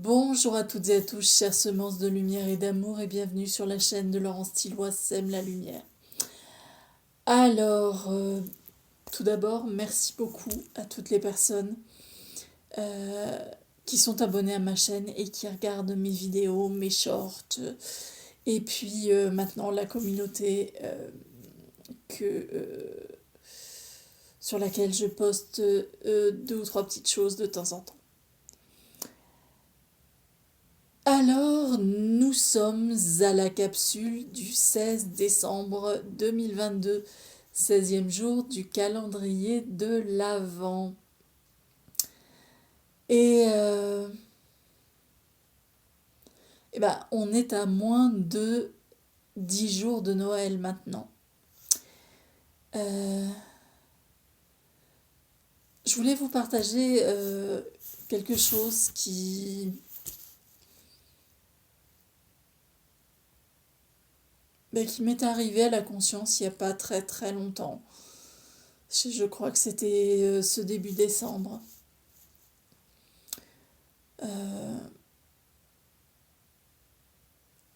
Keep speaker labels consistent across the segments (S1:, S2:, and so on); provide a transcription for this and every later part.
S1: Bonjour à toutes et à tous, chères semences de lumière et d'amour, et bienvenue sur la chaîne de Laurence Tillois Sème la lumière. Alors, tout d'abord, merci beaucoup à toutes les personnes euh, qui sont abonnées à ma chaîne et qui regardent mes vidéos, mes shorts, et puis maintenant la communauté que, sur laquelle je poste deux ou trois petites choses de temps en temps. Alors, nous sommes à la capsule du 16 décembre 2022, 16e jour du calendrier de l'Avent. Et, on est à moins de 10 jours de Noël maintenant. Je voulais vous partager quelque chose qui m'est arrivé à la conscience il n'y a pas très très longtemps. Je crois que c'était ce début décembre.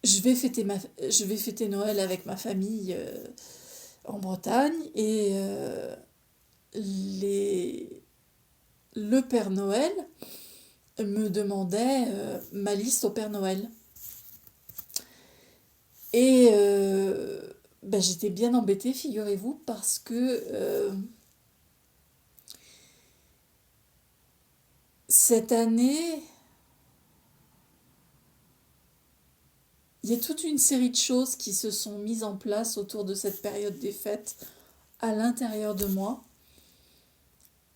S1: Je vais fêter Noël avec ma famille en Bretagne et le Père Noël me demandait ma liste au Père Noël. Et j'étais bien embêtée, figurez-vous, parce que cette année, il y a toute une série de choses qui se sont mises en place autour de cette période des fêtes à l'intérieur de moi.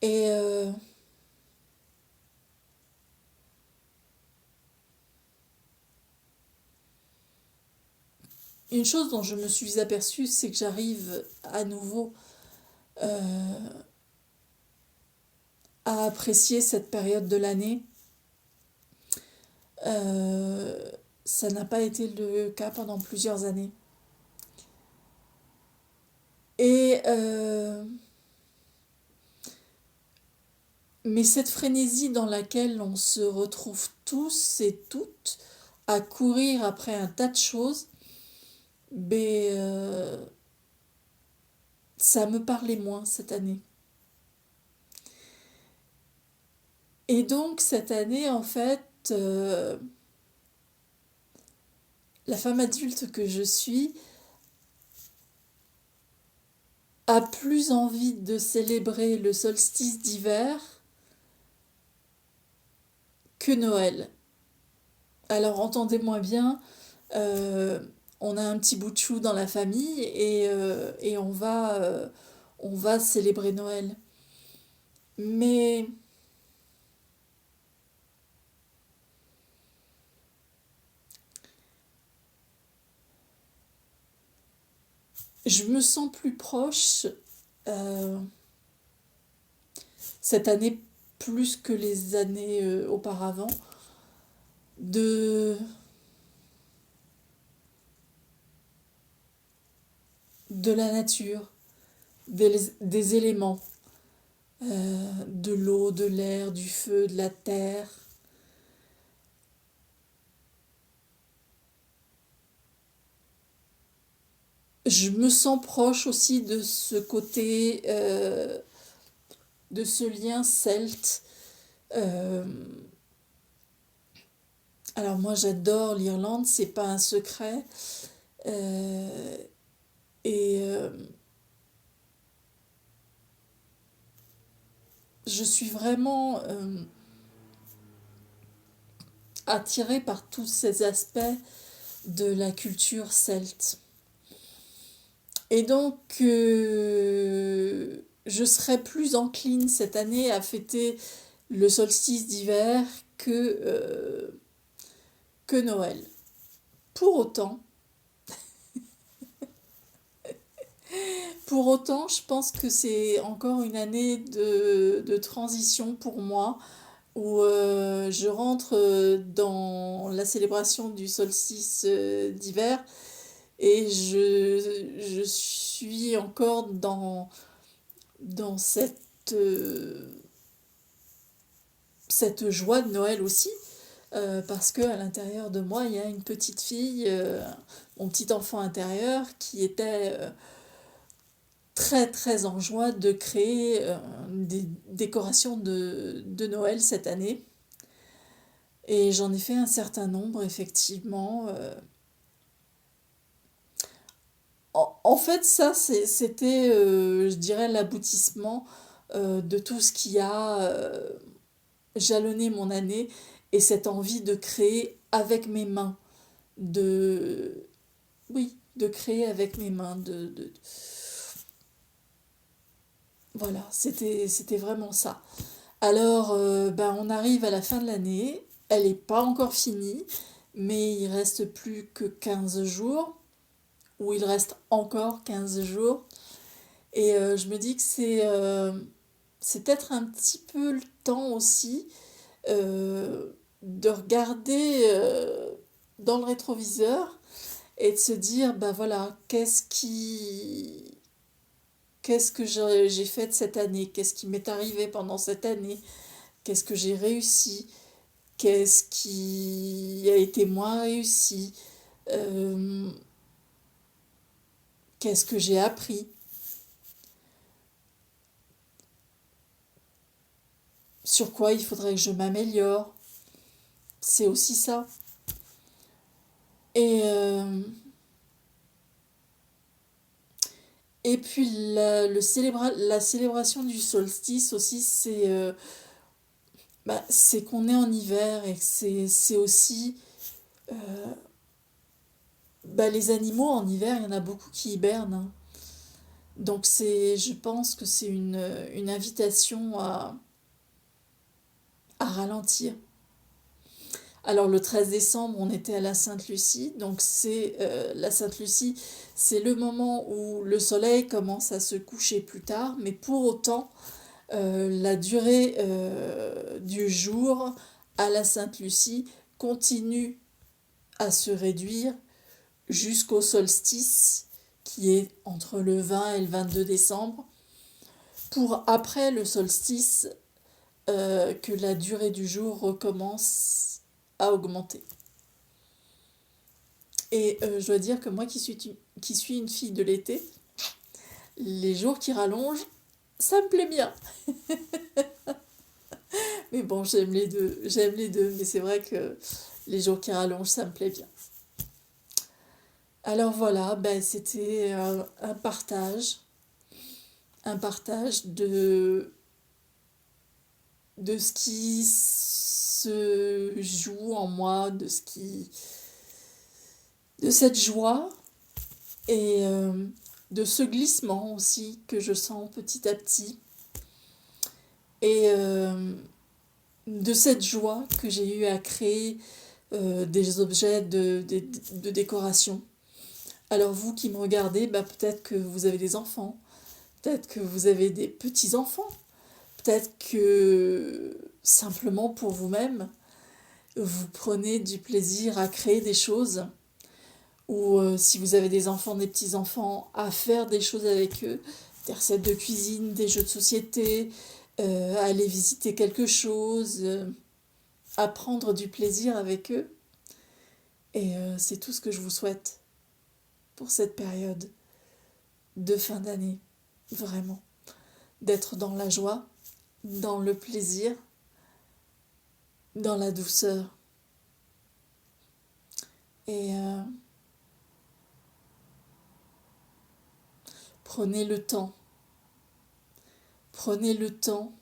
S1: Et une chose dont je me suis aperçue, c'est que j'arrive à nouveau à apprécier cette période de l'année. Ça n'a pas été le cas pendant plusieurs années. Et mais cette frénésie dans laquelle on se retrouve tous et toutes à courir après un tas de choses, ça me parlait moins cette année. Et donc cette année, en fait, la femme adulte que je suis a plus envie de célébrer le solstice d'hiver que Noël. Alors entendez-moi bien, on a un petit bout de chou dans la famille et on va célébrer Noël. Mais je me sens plus proche euh, cette année plus que les années auparavant de, de la nature, des éléments, de l'eau, de l'air, du feu, de la terre. Je me sens proche aussi de ce côté, de ce lien celte. Euh, alors moi j'adore l'Irlande, c'est pas un secret. Euh, et je suis vraiment attirée par tous ces aspects de la culture celte. Et donc, je serais plus encline cette année à fêter le solstice d'hiver que Noël. Pour autant, je pense que c'est encore une année de transition pour moi, où je rentre dans la célébration du solstice d'hiver et je suis encore dans cette joie de Noël aussi. parce que à l'intérieur de moi, il y a une petite fille, mon petit enfant intérieur, qui était très très en joie de créer des décorations de Noël cette année. Et j'en ai fait un certain nombre, effectivement. En fait, ça, c'était, je dirais, l'aboutissement de tout ce qui a jalonné mon année et cette envie de créer avec mes mains. De... Oui, de créer avec mes mains. Voilà, c'était vraiment ça. Alors, ben, on arrive à la fin de l'année. Elle n'est pas encore finie, mais il reste plus que 15 jours, ou il reste encore 15 jours. Et je me dis que c'est peut-être un petit peu le temps aussi de regarder dans le rétroviseur et de se dire, ben voilà, qu'est-ce que j'ai fait de cette année? Qu'est-ce qui m'est arrivé pendant cette année? Qu'est-ce que j'ai réussi? Qu'est-ce qui a été moins réussi? Euh, Qu'est-ce que j'ai appris? Sur quoi il faudrait que je m'améliore? C'est aussi ça. Et, euh, et puis la célébration du solstice aussi, c'est qu'on est en hiver et que c'est aussi les animaux en hiver, il y en a beaucoup qui hibernent, hein. Donc je pense que c'est une invitation à ralentir. Alors le 13 décembre, on était à la Sainte-Lucie, donc la Sainte-Lucie, c'est le moment où le soleil commence à se coucher plus tard, mais pour autant, la durée du jour à la Sainte-Lucie continue à se réduire jusqu'au solstice, qui est entre le 20 et le 22 décembre, pour après le solstice que la durée du jour recommence à augmenter. Et je dois dire que moi qui suis une fille de l'été, les jours qui rallongent, ça me plaît bien. Mais bon, j'aime les deux, mais c'est vrai que les jours qui rallongent, ça me plaît bien. Alors voilà, ben c'était un partage de ce qui se joue en moi, de cette joie et de ce glissement aussi que je sens petit à petit et de cette joie que j'ai eu à créer des objets de décoration. Alors vous qui me regardez, bah peut-être que vous avez des enfants, peut-être que vous avez des petits-enfants, peut-être que simplement pour vous-même, vous prenez du plaisir à créer des choses, ou si vous avez des enfants, des petits-enfants, à faire des choses avec eux, des recettes de cuisine, des jeux de société, aller visiter quelque chose, à prendre du plaisir avec eux. Et c'est tout ce que je vous souhaite pour cette période de fin d'année, vraiment. D'être dans la joie, dans le plaisir, dans la douceur. Et prenez le temps. Prenez le temps.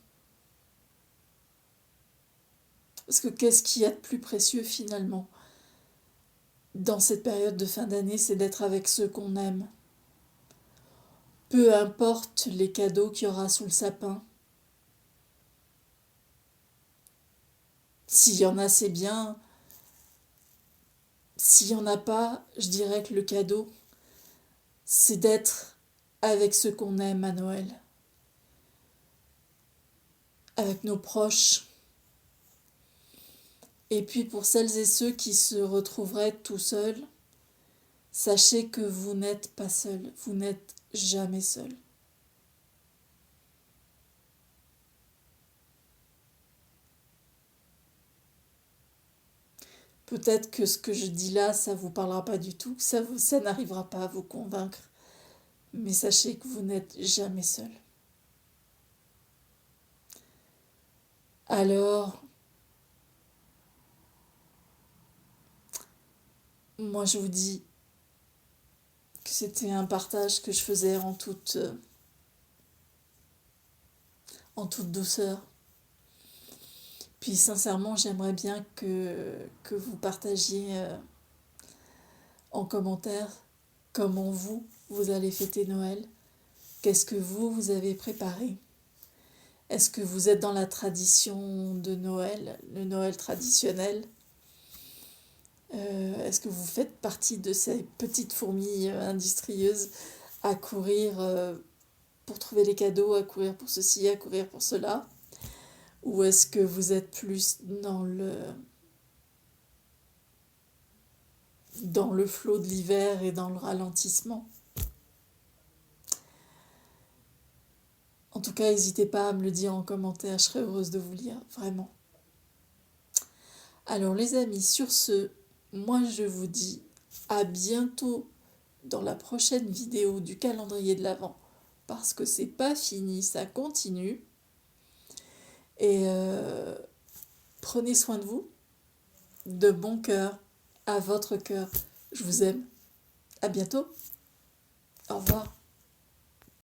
S1: Parce que qu'est-ce qu'il y a de plus précieux finalement dans cette période de fin d'année, c'est d'être avec ceux qu'on aime. Peu importe les cadeaux qu'il y aura sous le sapin. S'il y en a, c'est bien. S'il n'y en a pas, je dirais que le cadeau, c'est d'être avec ceux qu'on aime à Noël. Avec nos proches. Et puis pour celles et ceux qui se retrouveraient tout seuls, sachez que vous n'êtes pas seuls. Vous n'êtes jamais seuls. Peut-être que ce que je dis là, ça vous parlera pas du tout, ça n'arrivera pas à vous convaincre. Mais sachez que vous n'êtes jamais seul. Alors, moi je vous dis que c'était un partage que je faisais en toute douceur. Puis sincèrement, j'aimerais bien que vous partagiez en commentaire comment vous allez fêter Noël. Qu'est-ce que vous avez préparé? Est-ce que vous êtes dans la tradition de Noël, le Noël traditionnel? Est-ce que vous faites partie de ces petites fourmis industrieuses à courir pour trouver les cadeaux, à courir pour ceci, à courir pour cela? Ou est-ce que vous êtes plus dans le flot de l'hiver et dans le ralentissement? En tout cas, n'hésitez pas à me le dire en commentaire, je serais heureuse de vous lire, vraiment. Alors les amis, sur ce, moi je vous dis à bientôt dans la prochaine vidéo du calendrier de l'Avent, parce que c'est pas fini, ça continue. Et prenez soin de vous, de bon cœur, à votre cœur. Je vous aime. À bientôt. Au revoir.